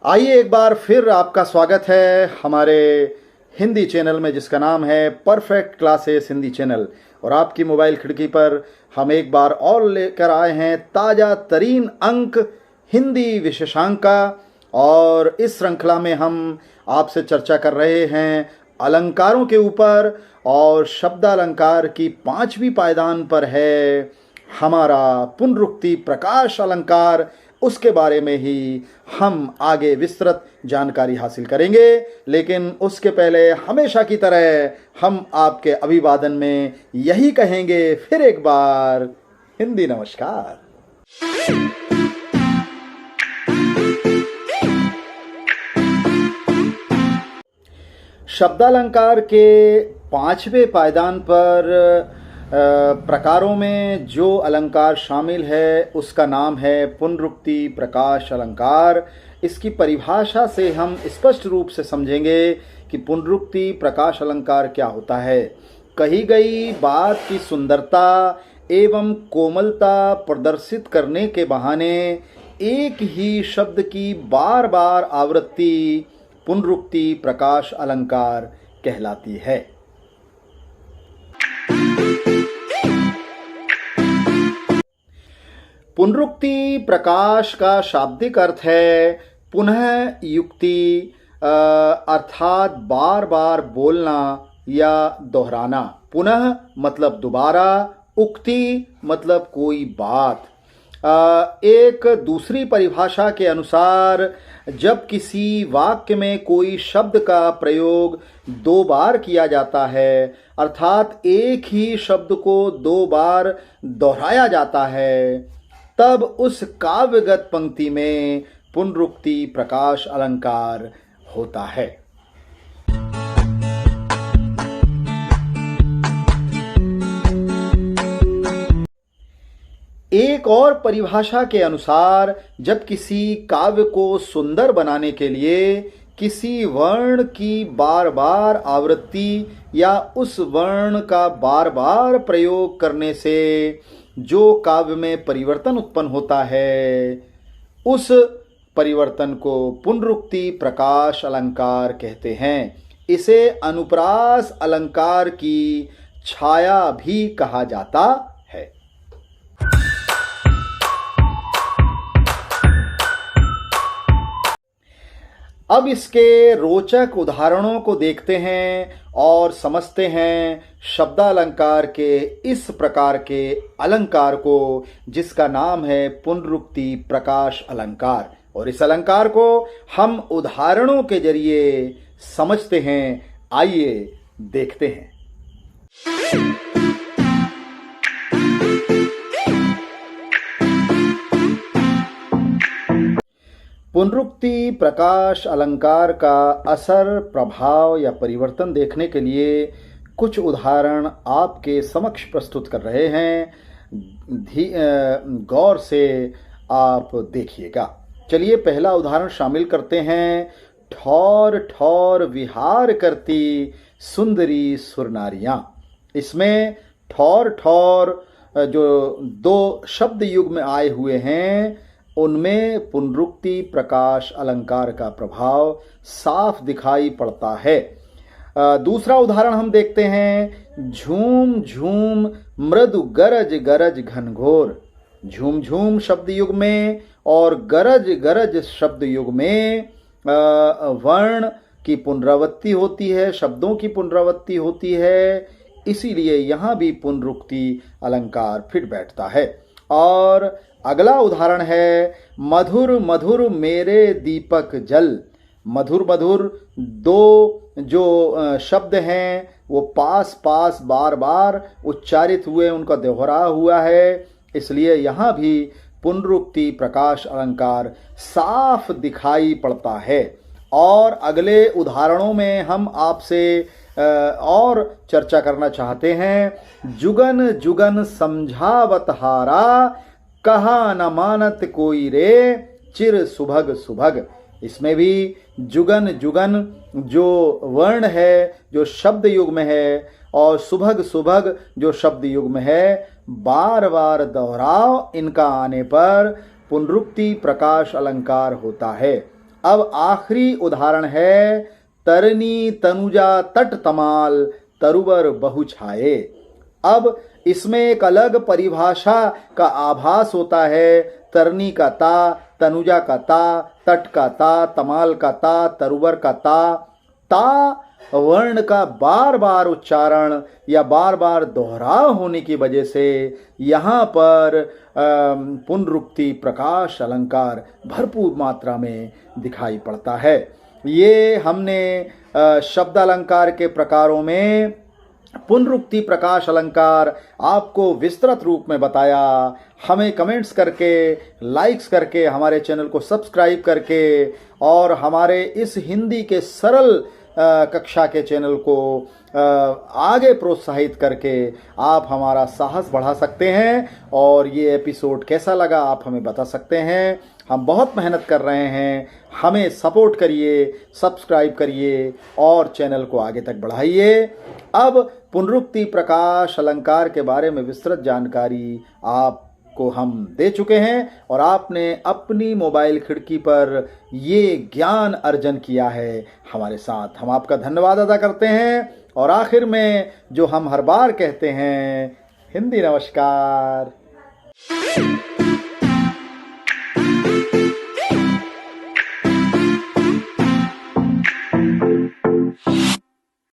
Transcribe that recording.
आइए एक बार फिर आपका स्वागत है हमारे हिंदी चैनल में जिसका नाम है परफेक्ट क्लासेस हिंदी चैनल। और आपकी मोबाइल खिड़की पर हम एक बार और लेकर आए हैं ताज़ा तरीन अंक हिंदी विशेषांक का। और इस श्रृंखला में हम आपसे चर्चा कर रहे हैं अलंकारों के ऊपर, और शब्दालंकार की 5वीं पायदान पर है हमारा पुनरुक्ति प्रकाश अलंकार। उसके बारे में ही हम आगे विस्तृत जानकारी हासिल करेंगे, लेकिन उसके पहले हमेशा की तरह हम आपके अभिवादन में यही कहेंगे फिर एक बार हिंदी नमस्कार। शब्दालंकार के 5वें पायदान पर प्रकारों में जो अलंकार शामिल है उसका नाम है पुनरुक्ति प्रकाश अलंकार। इसकी परिभाषा से हम स्पष्ट रूप से समझेंगे कि पुनरुक्ति प्रकाश अलंकार क्या होता है। कही गई बात की सुंदरता एवं कोमलता प्रदर्शित करने के बहाने एक ही शब्द की बार बार आवृत्ति पुनरुक्ति प्रकाश अलंकार कहलाती है। पुनरुक्ति प्रकाश का शाब्दिक अर्थ है पुनः युक्ति, अर्थात बार बार बोलना या दोहराना। पुनः मतलब दोबारा, उक्ति मतलब कोई बात। एक दूसरी परिभाषा के अनुसार जब किसी वाक्य में कोई शब्द का प्रयोग 2 बार किया जाता है, अर्थात एक ही शब्द को 2 बार दोहराया जाता है, तब उस काव्यगत पंक्ति में पुनरुक्ति प्रकाश अलंकार होता है। एक और परिभाषा के अनुसार जब किसी काव्य को सुंदर बनाने के लिए किसी वर्ण की बार बार आवृत्ति या उस वर्ण का बार बार प्रयोग करने से जो काव्य में परिवर्तन उत्पन्न होता है, उस परिवर्तन को पुनरुक्ति प्रकाश अलंकार कहते हैं। इसे अनुप्रास अलंकार की छाया भी कहा जाता है। अब इसके रोचक उदाहरणों को देखते हैं और समझते हैं शब्दालंकार के इस प्रकार के अलंकार को जिसका नाम है पुनरुक्ति प्रकाश अलंकार। और इस अलंकार को हम उदाहरणों के जरिए समझते हैं। आइए देखते हैं। पुनरुक्ति प्रकाश अलंकार का असर, प्रभाव या परिवर्तन देखने के लिए कुछ उदाहरण आपके समक्ष प्रस्तुत कर रहे हैं। गौर से आप देखिएगा। चलिए पहला उदाहरण शामिल करते हैं। ठौर ठौर विहार करती सुंदरी सुरनारियां। इसमें ठौर ठौर जो 2 शब्द युग में आए हुए हैं, उनमें पुनरुक्ति प्रकाश अलंकार का प्रभाव साफ दिखाई पड़ता है। दूसरा उदाहरण हम देखते हैं। झूम झूम मृदु गरज गरज घनघोर। झूम झूम शब्द युग में और गरज गरज शब्द युग में वर्ण की पुनरावृत्ति होती है, शब्दों की पुनरावृत्ति होती है, इसीलिए यहाँ भी पुनरुक्ति अलंकार फिट बैठता है। और अगला उदाहरण है। मधुर मधुर मेरे दीपक जल। मधुर मधुर 2 जो शब्द हैं वो पास पास बार बार उच्चारित हुए, उनका दोहरा हुआ है, इसलिए यहाँ भी पुनरुक्ति प्रकाश अलंकार साफ दिखाई पड़ता है। और अगले उदाहरणों में हम आपसे और चर्चा करना चाहते हैं। जुगन जुगन समझावत हारा, कहा न मानत कोई रे चिर सुभग सुभग। इसमें भी जुगन जुगन जो वर्ण है, जो शब्द युग में है, और सुभग सुभग जो शब्द युग में है, बार बार दोहराव इनका आने पर पुनरुक्ति प्रकाश अलंकार होता है। अब आखिरी उदाहरण है तरनी तनुजा तट तमाल तरुवर बहु छाए। अब इसमें एक अलग परिभाषा का आभास होता है। तरनी का ता, तनुजा का ता, तट का ता, तमाल का ता, तरुवर का ता। ता वर्ण का बार बार उच्चारण या बार बार दोहराव होने की वजह से यहाँ पर पुनरुक्ति प्रकाश अलंकार भरपूर मात्रा में दिखाई पड़ता है। ये हमने शब्द अलंकार के प्रकारों में पुनरुक्ति प्रकाश अलंकार आपको विस्तृत रूप में बताया। हमें कमेंट्स करके, लाइक्स करके, हमारे चैनल को सब्सक्राइब करके और हमारे इस हिंदी के सरल कक्षा के चैनल को आगे प्रोत्साहित करके आप हमारा साहस बढ़ा सकते हैं। और ये एपिसोड कैसा लगा आप हमें बता सकते हैं। हम बहुत मेहनत कर रहे हैं, हमें सपोर्ट करिए, सब्सक्राइब करिए और चैनल को आगे तक बढ़ाइए। अब पुनरुक्ति प्रकाश अलंकार के बारे में विस्तृत जानकारी आपको हम दे चुके हैं और आपने अपनी मोबाइल खिड़की पर ये ज्ञान अर्जन किया है हमारे साथ। हम आपका धन्यवाद अदा करते हैं और आखिर में जो हम हर बार कहते हैं, हिंदी नमस्कार।